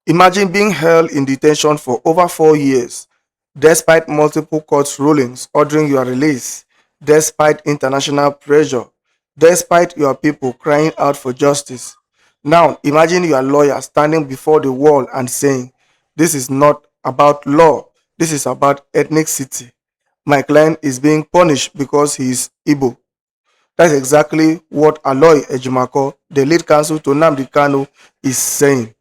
Imagine being held in detention for over 4 years, despite multiple court rulings ordering your release, despite international pressure, despite your people crying out for justice. Now, imagine your lawyer standing before the wall and saying, "This is not about law, this is about ethnicity. My client is being punished because he is Igbo." That's exactly what Aloy Ejimakor, the lead counsel to Nnamdi Kanu, is saying,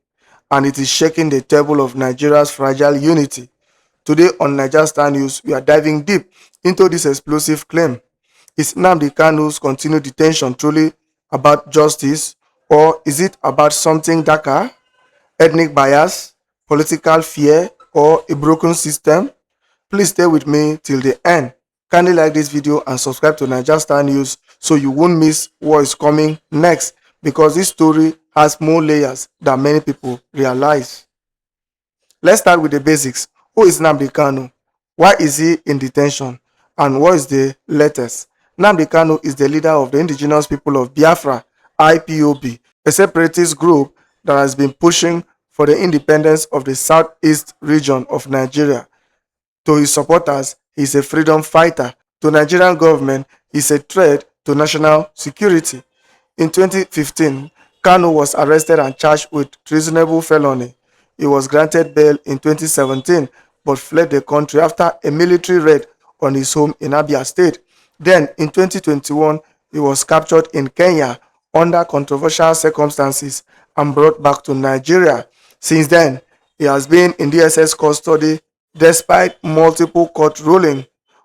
and it is shaking the table of Nigeria's fragile unity. Today on Naija Star News, we are diving deep into this explosive claim. Is Nnamdi Kanu's continued detention truly about justice, or is it about something darker, ethnic bias, political fear, or a broken system? Please stay with me till the end. Kindly like this video and subscribe to Naija Star News so you won't miss what is coming next, because this story has more layers than many people realize. Let's start with the basics. Who is Nnamdi Kanu? Why is he in detention? And what is the latest? Nnamdi Kanu is the leader of the indigenous people of Biafra, IPOB, a separatist group that has been pushing for the independence of the southeast region of Nigeria. To his supporters, he is a freedom fighter. To Nigerian government, he is a threat to national security. In 2015, Kanu was arrested and charged with treasonable felony. He was granted bail in 2017 but fled the country after a military raid on his home in Abia State. Then, in 2021, he was captured in Kenya under controversial circumstances and brought back to Nigeria. Since then, he has been in DSS custody despite multiple court rulings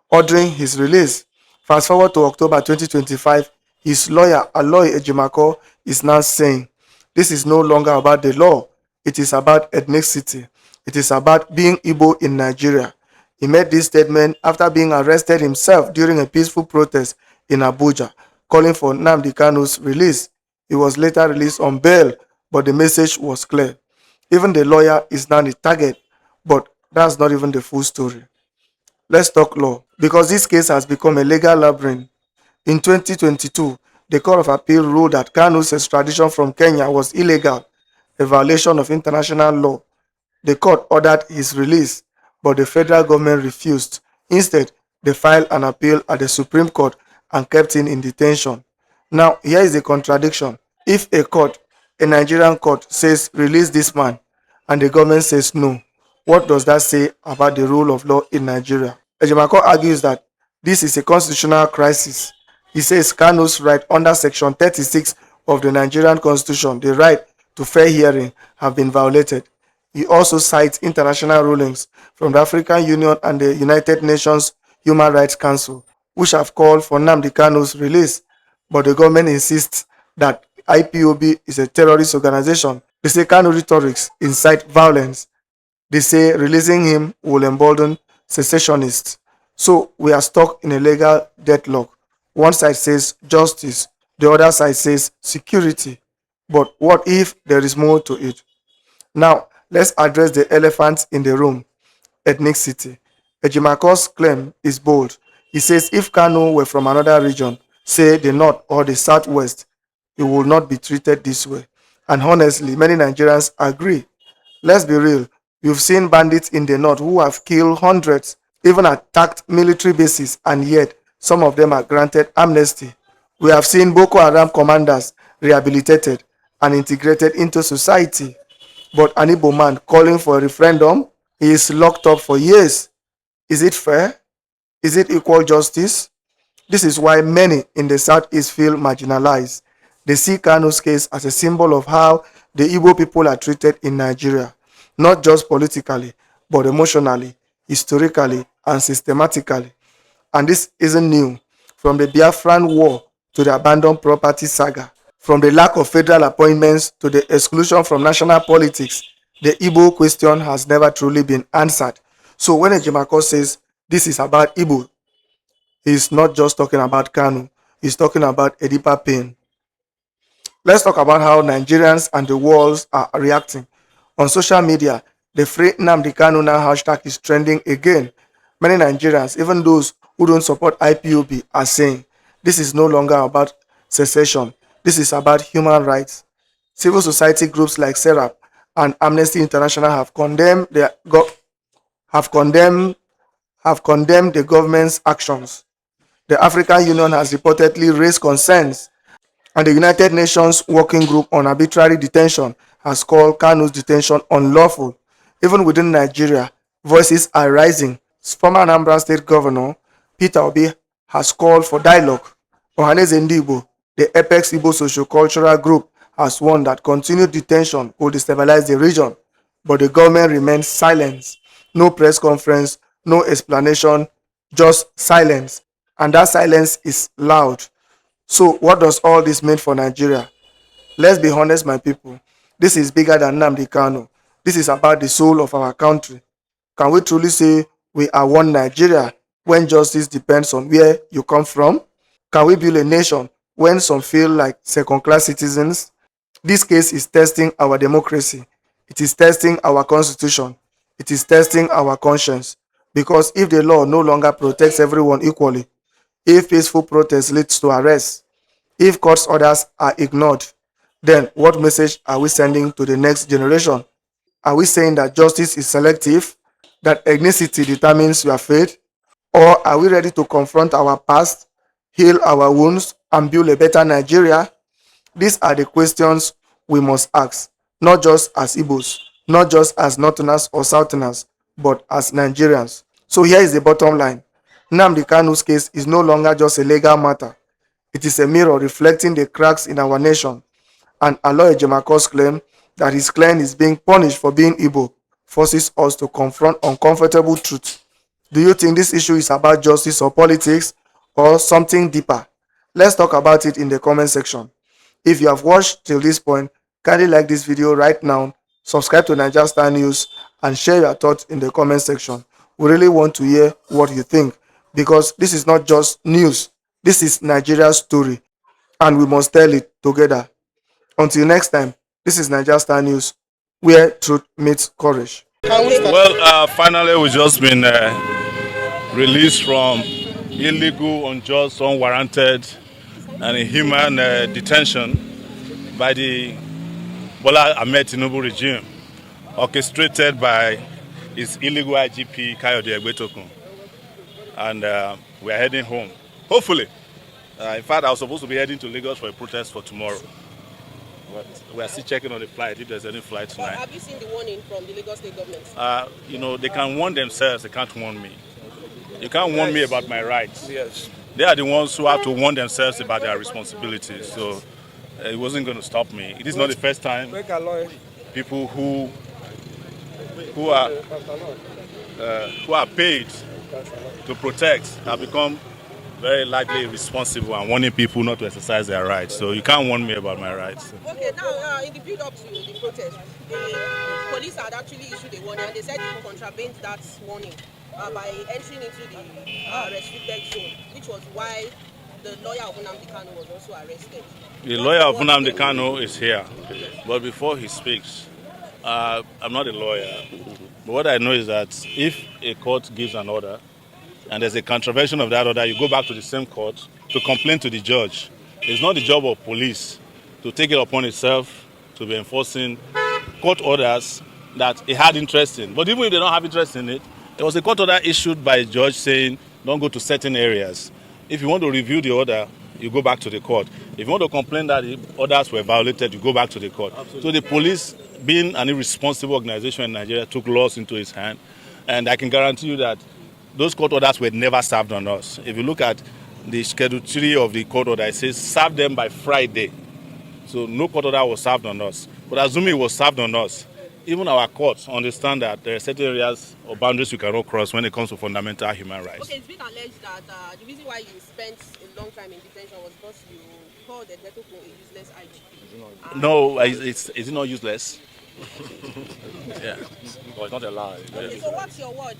ordering his release. Fast forward to October 2025, his lawyer Aloy Ejimakor is now saying, "This is no longer about the law, it is about ethnicity. It is about being Igbo in Nigeria." He made this statement after being arrested himself during a peaceful protest in Abuja, calling for Nnamdi Kanu's release. He was later released on bail, but the message was clear. Even the lawyer is now the target, but that's not even the full story. Let's talk law, because this case has become a legal labyrinth. In 2022, the Court of Appeal ruled that Kanu's extradition from Kenya was illegal, a violation of international law. The court ordered his release, but the federal government refused. Instead, they filed an appeal at the Supreme Court and kept him in detention. Now, here is the contradiction. If a Nigerian court, says release this man, and the government says no, what does that say about the rule of law in Nigeria? Ejimakor argues that this is a constitutional crisis. He says Kanu's right under Section 36 of the Nigerian Constitution, the right to fair hearing, have been violated. He also cites international rulings from the African Union and the United Nations Human Rights Council, which have called for Nnamdi Kanu's release, but the government insists that IPOB is a terrorist organization. They say Kanu rhetorics incite violence. They say releasing him will embolden secessionists. So we are stuck in a legal deadlock. One side says justice, the other side says security. But what if there is more to it? Now, let's address the elephant in the room, ethnicity. Ejimakor's claim is bold. He says if Kanu were from another region, say the north or the southwest, he would not be treated this way. And honestly, many Nigerians agree. Let's be real. You've seen bandits in the north who have killed hundreds, even attacked military bases, and yet some of them are granted amnesty. We have seen Boko Haram commanders rehabilitated and integrated into society. But an Igbo man calling for a referendum, he is locked up for years. Is it fair? Is it equal justice? This is why many in the southeast feel marginalized. They see Kanu's case as a symbol of how the Igbo people are treated in Nigeria, not just politically, but emotionally, historically, and systematically. And this isn't new. From the Biafran War to the abandoned property saga, from the lack of federal appointments to the exclusion from national politics, the Igbo question has never truly been answered. So when Ejimakor says this is about Igbo, he's not just talking about Kanu, he's talking about a deeper pain. Let's talk about how Nigerians and the world are reacting. On social media, the Free Nnamdi Kanu now hashtag is trending again. Many Nigerians, even those who don't support IPOB, are saying this is no longer about secession. This is about human rights. Civil society groups like SERAP and Amnesty International have condemned have condemned have condemned the government's actions. The African Union has reportedly raised concerns, and the United Nations Working Group on Arbitrary Detention has called Kanu's detention unlawful. Even within Nigeria, voices are rising. Former Anambra State Governor Peter Obi has called for dialogue. Ohaneze Ndigbo, the apex Igbo socio-cultural group, has warned that continued detention will destabilize the region, but the government remains silent. No press conference, no explanation, just silence. And that silence is loud. So, what does all this mean for Nigeria? Let's be honest, my people. This is bigger than Nnamdi Kanu. This is about the soul of our country. Can we truly say we are one Nigeria when justice depends on where you come from? Can we build a nation when some feel like second-class citizens? This case is testing our democracy. It is testing our constitution. It is testing our conscience. Because if the law no longer protects everyone equally, if peaceful protest leads to arrest, if court orders are ignored, then what message are we sending to the next generation? Are we saying that justice is selective, that ethnicity determines your fate, or are we ready to confront our past, heal our wounds, and build a better Nigeria? These are the questions we must ask, not just as Igbos, not just as Northerners or Southerners, but as Nigerians. So here is the bottom line. Nnamdi Kanu's case is no longer just a legal matter. It is a mirror reflecting the cracks in our nation. And Aloy Ejimakor's claim that his client is being punished for being Igbo forces us to confront uncomfortable truth. Do you think this issue is about justice or politics or something deeper? Let's talk about it in the comment section. If you have watched till this point, kindly like this video right now, subscribe to Naija Star News, and share your thoughts in the comment section. We really want to hear what you think, because this is not just news. This is Nigeria's story, and we must tell it together. Until next time, this is Naija Star News, where truth meets courage. Well, finally, we've just been released from illegal, unjust, unwarranted, and inhuman detention by the Bola Ahmed Tinubu regime, orchestrated by his illegal IGP, Kayode Egbetokun. And we're heading home, hopefully. In fact, I was supposed to be heading to Lagos for a protest for tomorrow. But we are still checking on the flight, if there's any flight tonight. Have you seen the warning from the Lagos State government? You know, they can warn themselves, they can't warn me. You can't warn me about my rights. Yes. They are the ones who have to warn themselves about their responsibilities. So it wasn't going to stop me. It is not the first time people who are paid to protect have become very likely responsible and warning people not to exercise their rights. So you can't warn me about my rights. Okay, now in the build up to the protest, the police had actually issued a warning, and they said you contravened that warning by entering into the restricted zone, which was why the lawyer of Nnamdi Kanu was also arrested. The lawyer of Nnamdi Kanu is here, but before he speaks, I'm not a lawyer, but what I know is that if a court gives an order and there's a contravention of that order, you go back to the same court to complain to the judge. It's not the job of police to take it upon itself to be enforcing court orders that it had interest in. But even if they don't have interest in it, there was a court order issued by a judge saying don't go to certain areas. If you want to review the order, you go back to the court. If you want to complain that the orders were violated, you go back to the court. Absolutely. So the police, being an irresponsible organization in Nigeria, took laws into its hand. And I can guarantee you that those court orders were never served on us. If you look at the Schedule 3 of the court order, it says serve them by Friday. So no court order was served on us. But assuming it was served on us, even our courts understand that there are certain areas or boundaries we cannot cross when it comes to fundamental human rights. Okay, it's been alleged that the reason why you spent a long time in detention was because you called Egbetokun a useless IGP. No, is it not useless? Yeah. Well, it's not a lie. Okay, so what's your word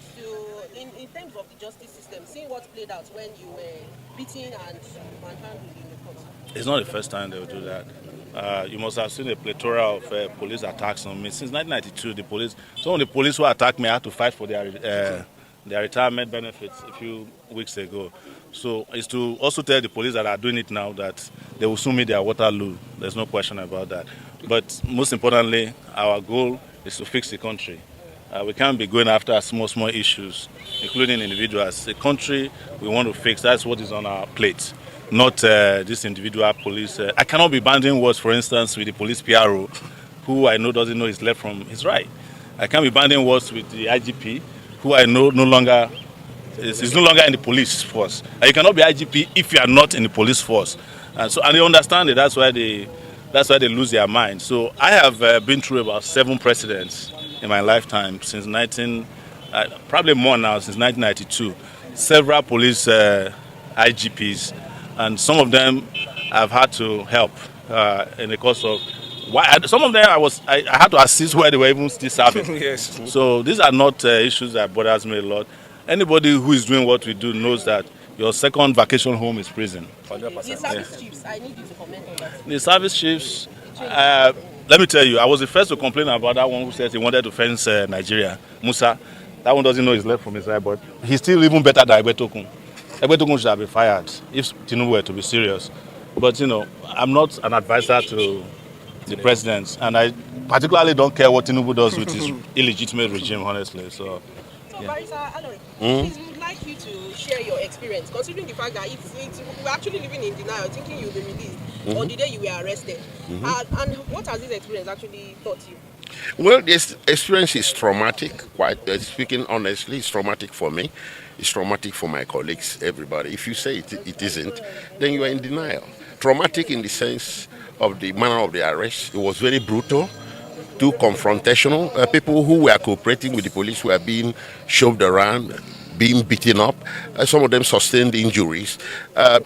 in terms of the justice system, seeing what played out when you were beaten and manhandled in the court? It's not the first time they will do that. You must have seen a plethora of police attacks on me. Since 1992, some of the police who attacked me had to fight for their retirement benefits a few weeks ago. So it's to also tell the police that are doing it now that they will soon meet their Waterloo. There's no question about that. But most importantly, our goal is to fix the country. We can't be going after small issues, including individuals. The country we want to fix, that's what is on our plate, not this individual police. I cannot be banding words, for instance, with the police PRO, who I know doesn't know his left from his right. I can't be banding words with the IGP, who I know no longer is no longer in the police force. And you cannot be IGP if you are not in the police force. And they understand it. That's why they lose their mind. So I have been through about 7 presidents in my lifetime since probably more now, since 1992. Several police IGPs, and some of them I've had to help in the course of. Some of them I had to assist where they were even still serving. Yes. So these are not issues that bothers me a lot. Anybody who is doing what we do knows that your second vacation home is prison. 100%. The service chiefs, I need you to comment on that. The service chiefs, let me tell you, I was the first to complain about that one who said he wanted to fence Nigeria. Musa, that one doesn't know his left from his right, but he's still even better than Egbetokun. Egbetokun should have been fired if Tinubu were to be serious. But, I'm not an advisor to the president, and I particularly don't care what Tinubu does with his illegitimate regime, honestly. So Barrister Aloy, please, we would like you to share your experience, considering the fact that we're actually living in denial, thinking you'll be released on the day you were arrested. And what has this experience actually taught you? Well, this experience is traumatic. Quite speaking honestly, it's traumatic for me. It's traumatic for my colleagues, everybody. If you say it isn't, then you are in denial. Traumatic in the sense of the manner of the arrest. It was very brutal, too confrontational. People who were cooperating with the police were being shoved around, being beaten up. Some of them sustained injuries.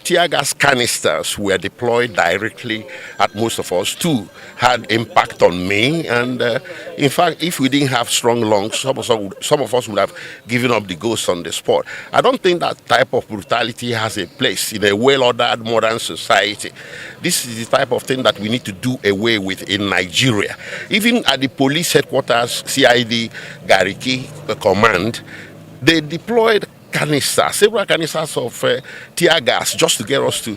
Tear gas canisters were deployed directly at most of us. 2 had impact on me. And in fact, if we didn't have strong lungs, some of us would have given up the ghost on the spot. I don't think that type of brutality has a place in a well-ordered modern society. This is the type of thing that we need to do away with in Nigeria. Even at the police headquarters, CID Gariki Command, they deployed canisters, several canisters of tear gas just to get us to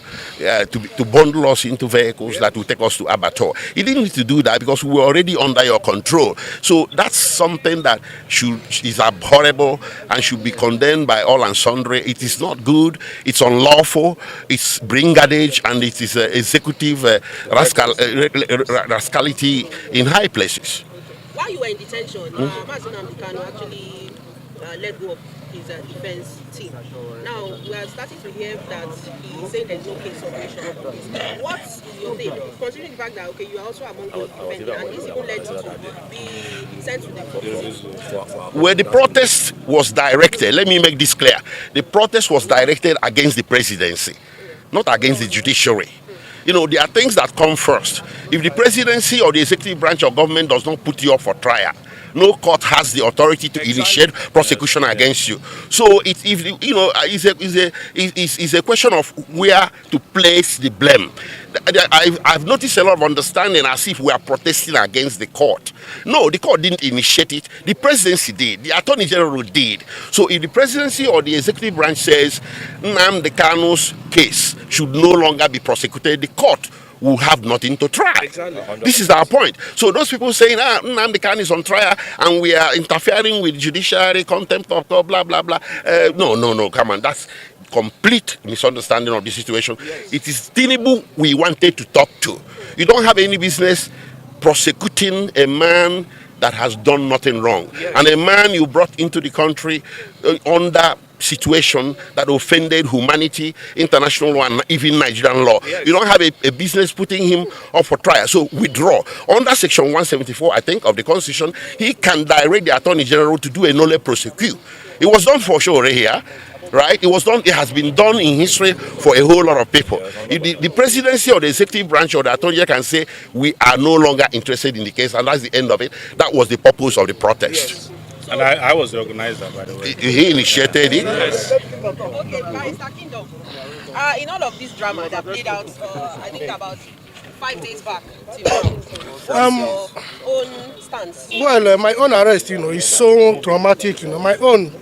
bundle us into vehicles that will take us to Abattoir. He didn't need to do that because we were already under your control. So that's something that is abhorrible and should be condemned by all and sundry. It is not good, it's unlawful, it's brigandage, and it is executive rascality in high places. While you were in detention, Nnamdi Kanu actually let go of his defense team. Now, we are starting to hear that he's saying there's no case operation of police. What is your take? Considering the fact that, okay, you are also among the defendants, and this even led you to be sent to the court. Where the protest was directed, let me make this clear. The protest was directed against the presidency, not against the judiciary. There are things that come first. If the presidency or the executive branch of government does not put you up for trial, no court has the authority to initiate prosecution against you. So it's a question of where to place the blame. I've noticed a lot of understanding as if we are protesting against the court. No, the court didn't initiate it. The presidency did. The attorney general did. So if the presidency or the executive branch says Nnamdi Kanu's case should no longer be prosecuted, the court will have nothing to try. Exactly. This is our point. So those people saying, Nnamdi Kanu is on trial and we are interfering with judiciary, contempt of court, blah, blah, blah. No, come on. That's complete misunderstanding of the situation. Yes. It is Tinubu we wanted to talk to. You don't have any business prosecuting a man that has done nothing wrong. Yes. And a man you brought into the country under situation that offended humanity, international law, and even Nigerian law. Yes. You don't have a business putting him up for trial. So withdraw. Under section 174, I think, of the Constitution, he can direct the Attorney General to do a nolle prosecute. It was done for sure here. Right? It has been done in history for a whole lot of people. If the presidency or the executive branch or the attorney can say, we are no longer interested in the case, and that's the end of it. That was the purpose of the protest. Yes. And I was the organizer, by the way. He initiated it. Yes. Okay, Barrister Kingdom. In all of this drama that played out, I think about 5 days back till now, what's your own stance? Well, my own arrest, is so traumatic. My own,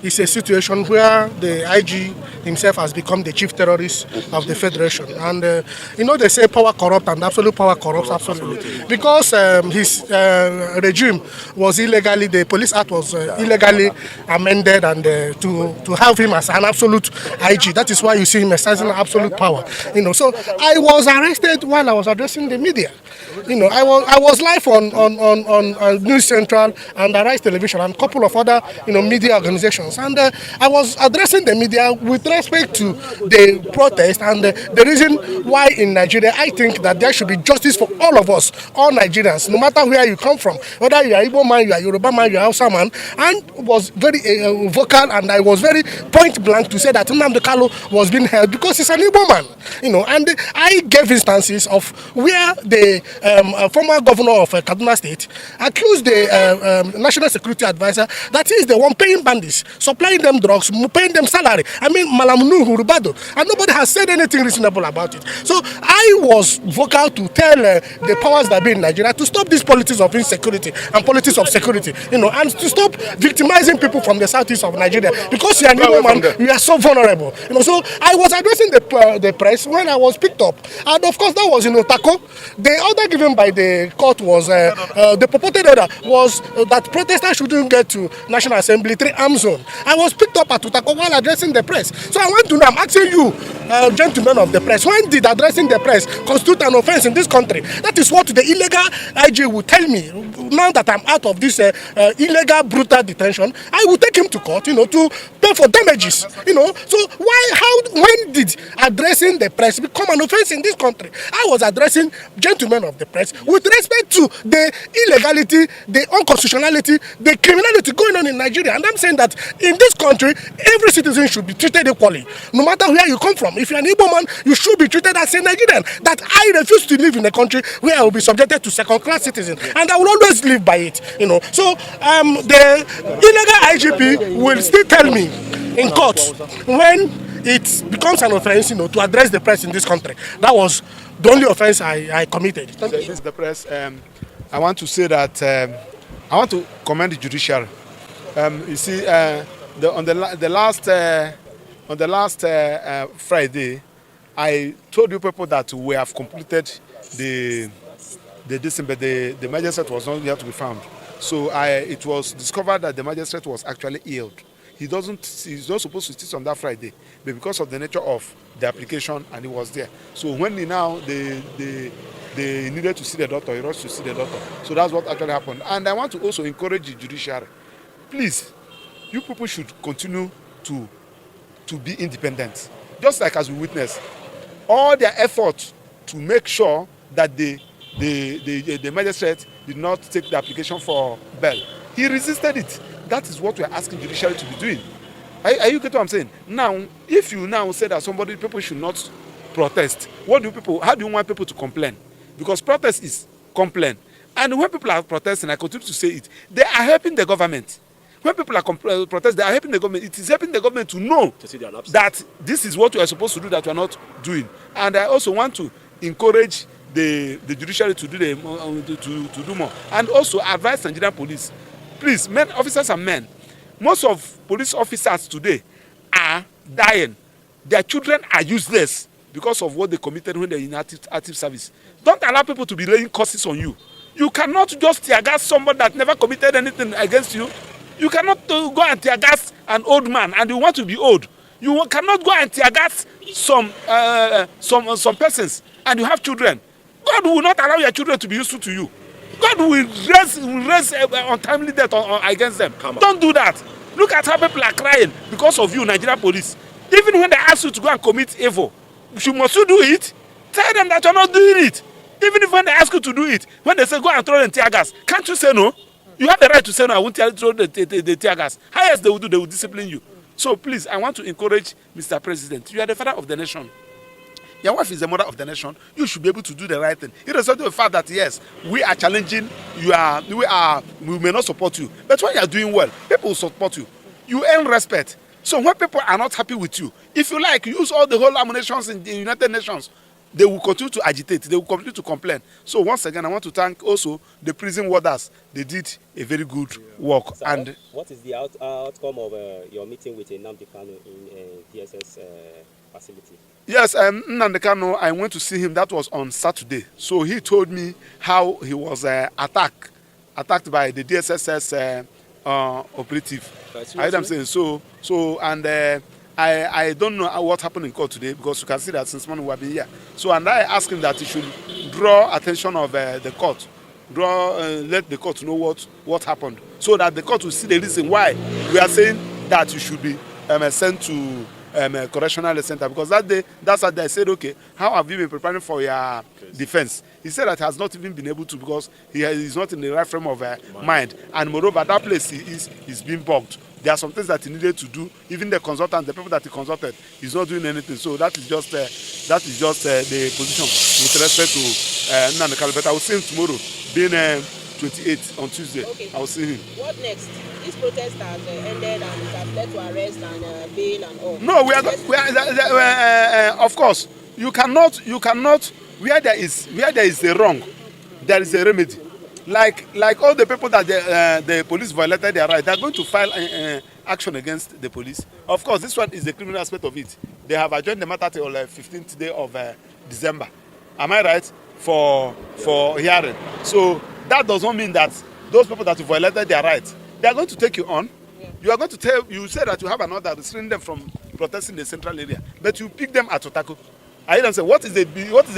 is a situation where the IG himself has become the chief terrorist of the Federation. And, they say power corrupt and absolute power corrupts absolutely. Because his regime was illegally, the Police Act was illegally amended, and to have him as an absolute IG, that is why you see him exercising absolute power. So I was arrested while I was addressing the media. I was live on News Central and Arise Television and a couple of other media organizations, and I was addressing the media with respect to the protest and the reason why in Nigeria I think that there should be justice for all of us, all Nigerians, no matter where you come from, whether you are Igbo man, you are Yoruba man, you are Hausa man, and was very vocal, and I was very point blank to say that Nnamdi Kanu was being held because he's an Igbo man, and I gave instances of where the former governor of Kaduna State accused the National Security Advisor that he is the one paying bandits, supplying them drugs, paying them salary. I mean, Malam Nuhu Rubado, and nobody has said anything reasonable about it. So I was vocal to tell the powers that be in Nigeria to stop this politics of insecurity and politics of security, and to stop victimizing people from the southeast of Nigeria, because you are an Igbo man, you are so vulnerable. So I was addressing the press when I was picked up, and of course that was in Otako. The order given by the court was the purported order was that protesters shouldn't get to National Assembly 3-arm zone. I was picked up at Otako while addressing the press. So I want to know, I'm asking you, gentlemen of the press, when did addressing the press constitute an offense in this country? That is what the illegal IG will tell me. Now that I'm out of this illegal, brutal detention, I will take him to court, to pay for damages. So when did addressing the press become an offense in this country? I was addressing gentlemen of the press with respect to the illegality, the unconstitutionality, the criminality going on in Nigeria. And I'm saying that in this country, every citizen should be treated equally, no matter where you come from. If you're an Igbo man, you should be treated as a Nigerian. That I refuse to live in a country where I will be subjected to second-class citizens, and I will always live by it. So the illegal IGP will still tell me in court when it becomes an offense, to address the press in this country. That was the only offense I committed. This is the press. I want to say that I want to commend the judicial. You see, on the last Friday, I told you people that we have completed the magistrate was not yet to be found. So it was discovered that the magistrate was actually ill. He's not supposed to sit on that Friday, but because of the nature of the application, and he was there. So when they needed to see the doctor, he rushed to see the doctor. So that's what actually happened. And I want to also encourage the judiciary. Please, you people should continue to be independent. Just like as we witnessed, all their effort to make sure that the magistrate did not take the application for bail. He resisted it. That is what we are asking judiciary to be doing. Are you getting what I'm saying? Now, if you now say that people should not protest, how do you want people to complain? Because protest is complain. And when people are protesting, I continue to say it, they are helping the government. When people are protesting, they are helping the government. It is helping the government to know that this is what we are supposed to do that we are not doing. And I also want to encourage the judiciary to do more, and also advise Nigerian police. Please, men, officers and men, most of police officers today are dying. Their children are useless because of what they committed when they're in active service. Don't allow people to be laying curses on you. You cannot just tear gas somebody that never committed anything against you. You cannot go and tear gas an old man and you want to be old. You cannot go and tear gas some persons and you have children. God will not allow your children to be useful to you. God will raise untimely death against them. Don't do that. Look at how people are crying because of you, Nigerian police. Even when they ask you to go and commit evil, must you do it? Tell them that you're not doing it. Even if when they ask you to do it, when they say go and throw in tear gas, can't you say no? You have the right to say no, I won't throw the tear gas. Highest they will do, they will discipline you. So please, I want to encourage Mr. President. You are the father of the nation. Your wife is the mother of the nation. You should be able to do the right thing. Irrespective of the fact that yes, we are challenging. We may not support you, but when you are doing well, people will support you. You earn respect. So when people are not happy with you, if you like, use all the whole ammunitions in the United Nations. they will continue to agitate, they will continue to complain. So once again, I want to thank also the prison warders. They did a very good work. So and what is the outcome of your meeting with Nnamdi Kanu in DSS facility? Yes, Nnamdi Kanu, I went to see him. That was on Saturday. So he told me how he was attacked by the DSSS operative. I am saying I don't know what happened in court today, because you can see that since morning we have been here. So and I asked him that he should draw attention of the court, let the court know what happened, so that the court will see the reason why we are saying that you should be sent to a correctional center. Because that's what they said, okay, how have you been preparing for your defense? He said that he has not even been able to, because he is not in the right frame of mind. And moreover, that place is being bugged. There are some things that he needed to do. Even the consultant, the people that he consulted, he's not doing anything. So that is just the position with respect to Nnamdi Kanu. But I will see him tomorrow, being 28 on Tuesday. Okay. I will see him. What next? This protest has ended and it has led to arrest and bail and all. No, we are of course, you cannot. Where there is a wrong, there is a remedy. Like all the people that the police violated their right, they are going to file action against the police. Of course, this one is the criminal aspect of it. They have adjourned the matter till 15th day of December. Am I right? For hearing. So that does not mean that those people that violated their rights, they are going to take you on. Yeah. You are going to you say that you have an order restraining them from protesting in the central area, but you pick them at Otaku. I don't say what is the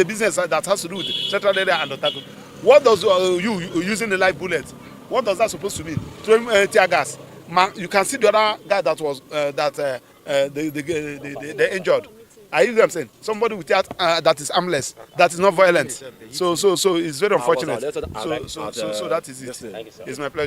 business that has to do with the central area and Otaku? What does you using the live bullet? What does that supposed to mean? Throwing tear gas. You can see the other guy that was the injured. Are you know what I'm saying? Somebody with that is armless, that is not violent. So it's very unfortunate. So that is it. It's my pleasure.